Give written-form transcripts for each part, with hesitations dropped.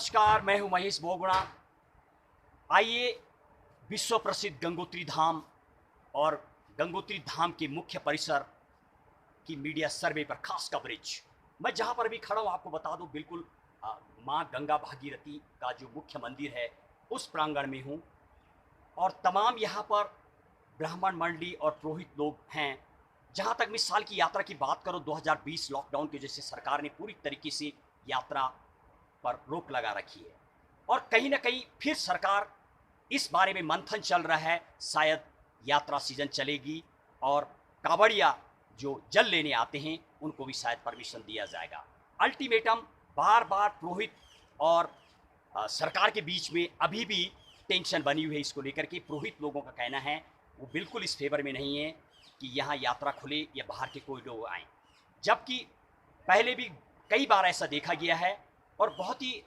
नमस्कार, मैं हूं महेश बोगुणा। आइए विश्व प्रसिद्ध गंगोत्री धाम और गंगोत्री धाम के मुख्य परिसर की मीडिया सर्वे पर खास कवरेज। मैं जहां पर अभी खड़ा हूं आपको बता दूं, बिल्कुल मां गंगा भागीरथी का जो मुख्य मंदिर है उस प्रांगण में हूं और तमाम यहां पर ब्राह्मण मंडली और पुरोहित लोग हैं। जहां तक मैं इस साल की यात्रा की बात करूं, 2020 लॉकडाउन की वजह से सरकार ने पूरी तरीके से यात्रा पर रोक लगा रखी है और कहीं ना कहीं फिर सरकार इस बारे में मंथन चल रहा है, शायद यात्रा सीजन चलेगी और कांवड़िया जो जल लेने आते हैं उनको भी शायद परमिशन दिया जाएगा। अल्टीमेटम बार बार पुरोहित और सरकार के बीच में अभी भी टेंशन बनी हुई है। इसको लेकर के पुरोहित लोगों का कहना है वो बिल्कुल इस फेवर में नहीं है कि यहाँ यात्रा खुले या बाहर के कोई लोग आए, जबकि पहले भी कई बार ऐसा देखा गया है और बहुत ही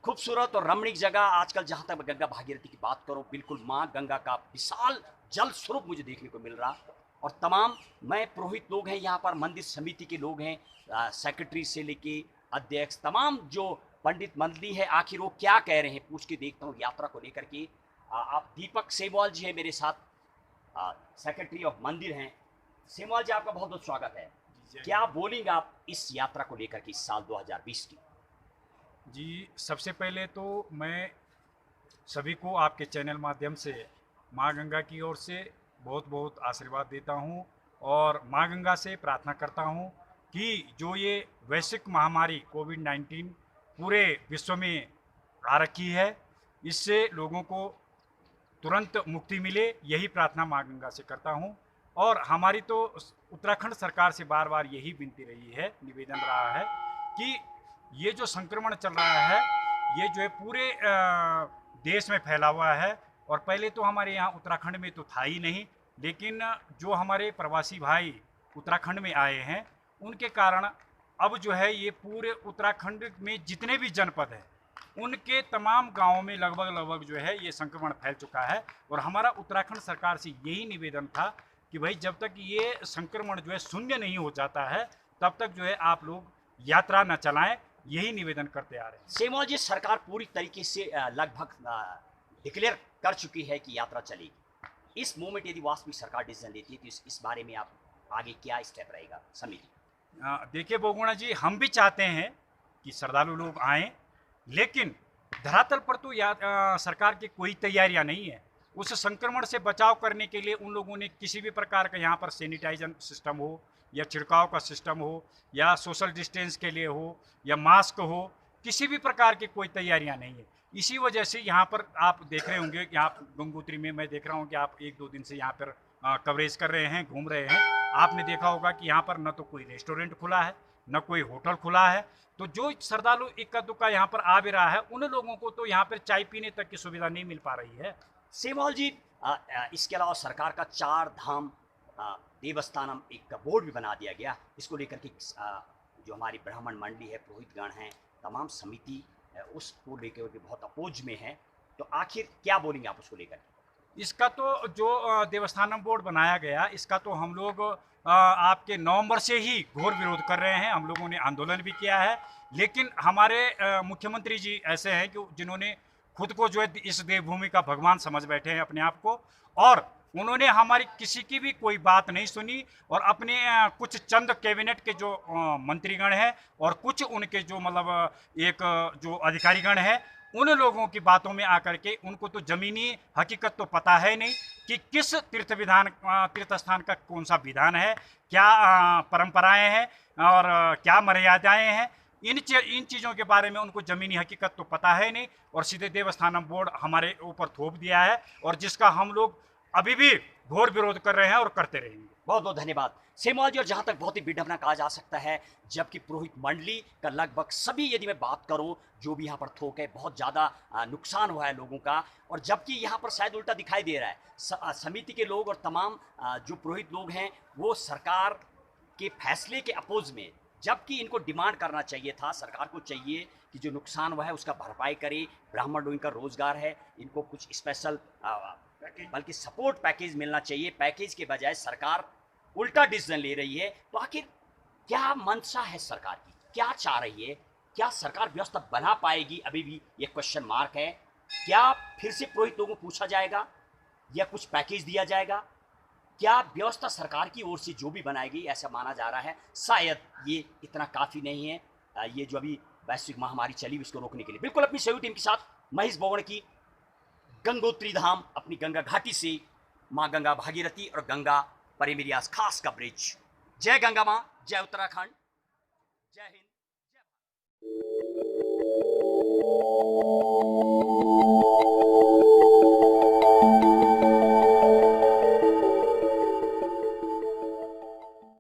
खूबसूरत और रमणीक जगह। आजकल जहाँ तक गंगा भागीरथी की बात करूँ, बिल्कुल माँ गंगा का विशाल जल स्वरूप मुझे देखने को मिल रहा और तमाम मैं पुरोहित लोग हैं यहाँ पर, मंदिर समिति के लोग हैं, सेक्रेटरी से लेके अध्यक्ष, तमाम जो पंडित मंडली है, आखिर वो क्या कह रहे हैं पूछ के देखता हूँ यात्रा को लेकर के। आप दीपक सेमवाल जी है मेरे साथ, सेक्रेटरी ऑफ मंदिर हैं। सेमवाल जी, आपका बहुत बहुत स्वागत है। क्या बोलेंगे आप इस यात्रा को लेकर के इस साल 2020 की? जी, सबसे पहले तो मैं सभी को आपके चैनल माध्यम से माँ गंगा की ओर से बहुत बहुत आशीर्वाद देता हूँ और माँ गंगा से प्रार्थना करता हूँ कि जो ये वैश्विक महामारी कोविड-19 पूरे विश्व में आ रखी है, इससे लोगों को तुरंत मुक्ति मिले, यही प्रार्थना माँ गंगा से करता हूँ। और हमारी तो उत्तराखंड सरकार से बार बार यही विनती रही है, निवेदन रहा है कि ये जो संक्रमण चल रहा है ये जो है पूरे देश में फैला हुआ है और पहले तो हमारे यहाँ उत्तराखंड में तो था ही नहीं, लेकिन जो हमारे प्रवासी भाई उत्तराखंड में आए हैं उनके कारण अब जो है ये पूरे उत्तराखंड में जितने भी जनपद हैं उनके तमाम गांवों में लगभग जो है ये संक्रमण फैल चुका है। और हमारा उत्तराखंड सरकार से यही निवेदन था कि भाई जब तक ये संक्रमण जो है शून्य नहीं हो जाता है तब तक जो है आप लोग यात्रा न चलाएं, यही निवेदन करते आ रहे हैं। सेमवाल जी, सरकार पूरी तरीके से लगभग डिक्लेयर कर चुकी है कि यात्रा चलेगी। इस मोमेंट यदि वास्तविक सरकार डिसीजन लेती है तो इस बारे में आप आगे क्या स्टेप रहेगा समिति? देखिए बोगुणा जी, हम भी चाहते हैं कि श्रद्धालु लोग आएँ, लेकिन धरातल पर तो सरकार की कोई तैयारियां नहीं है। उस संक्रमण से बचाव करने के लिए उन लोगों ने किसी भी प्रकार का यहाँ पर सैनिटाइजर सिस्टम हो या छिड़काव का सिस्टम हो या सोशल डिस्टेंस के लिए हो या मास्क हो, किसी भी प्रकार की कोई तैयारियां नहीं है। इसी वजह से यहाँ पर आप देख रहे होंगे कि आप गंगोत्री में, मैं देख रहा हूँ कि आप 1-2 दिन से यहाँ पर कवरेज कर रहे हैं, घूम रहे हैं। आपने देखा होगा कि यहाँ पर न तो कोई रेस्टोरेंट खुला है न कोई होटल खुला है, तो जो श्रद्धालु इक्का दुक्का यहाँ पर आ भी रहा है उन लोगों को तो यहाँ पर चाय पीने तक की सुविधा नहीं मिल पा रही है। सेमवाल जी, इसके अलावा सरकार का 4 धाम देवस्थानम एक बोर्ड भी बना दिया गया। इसको लेकर के जो हमारी ब्राह्मण मंडली है, पुरोहितगण हैं, तमाम समिति उसको लेकर के बहुत अपोज में है, तो आखिर क्या बोलेंगे आप उसको लेकर? इसका तो जो देवस्थानम बोर्ड बनाया गया, इसका तो हम लोग आपके नवंबर से ही घोर विरोध कर रहे हैं। हम लोगों ने आंदोलन भी किया है, लेकिन हमारे मुख्यमंत्री जी ऐसे हैं कि जिन्होंने खुद को जो है इस देवभूमि का भगवान समझ बैठे हैं अपने आप को, और उन्होंने हमारी किसी की भी कोई बात नहीं सुनी और अपने कुछ चंद कैबिनेट के जो मंत्रीगण हैं और कुछ उनके जो मतलब एक जो अधिकारीगण हैं, उन लोगों की बातों में आकर के उनको तो जमीनी हकीकत तो पता है नहीं कि किस तीर्थ स्थान का कौन सा विधान है, क्या परंपराएं हैं और क्या मर्यादाएं हैं, इन चीज़ों के बारे में उनको ज़मीनी हकीकत तो पता है नहीं और सीधे देवस्थानम बोर्ड हमारे ऊपर थोप दिया है और जिसका हम लोग अभी भी घोर विरोध कर रहे हैं और करते रहेंगे। बहुत बहुत धन्यवाद सेमवाल जी। और जहाँ तक बहुत ही विडंबना कहा जा सकता है, जबकि पुरोहित मंडली का लगभग सभी, यदि मैं बात करूँ, जो भी यहाँ पर थोक है, बहुत ज़्यादा नुकसान हुआ है लोगों का, और जबकि यहाँ पर शायद उल्टा दिखाई दे रहा है। समिति के लोग और तमाम जो पुरोहित लोग हैं वो सरकार के फैसले के अपोज में, जबकि इनको डिमांड करना चाहिए था, सरकार को चाहिए कि जो नुकसान हुआ है उसका भरपाई करे। ब्राह्मण लोग, इनका रोजगार है, इनको कुछ स्पेशल बल्कि सपोर्ट पैकेज मिलना चाहिए। पैकेज के बजाय सरकार उल्टा डिसीजन ले रही है। तो आखिर क्या मंशा है सरकार की, क्या चाह रही है? क्या सरकार व्यवस्था बना पाएगी, अभी भी ये क्वेश्चन मार्क है। क्या फिर से पुरोहित लोगों को पूछा जाएगा या कुछ पैकेज दिया जाएगा? क्या व्यवस्था सरकार की ओर से जो भी बनाएगी, ऐसा माना जा रहा है शायद ये इतना काफ़ी नहीं है ये जो अभी वैश्विक महामारी चली उसको रोकने के लिए। बिल्कुल अपनी सहयोगी टीम के साथ महेश बोवण की गंगोत्री धाम अपनी गंगा घाटी से माँ गंगा भागीरथी और गंगा पर मेरी आज खास कवरेज। जय गंगा माँ, जय उत्तराखंड, जय हिंद, जय भारत।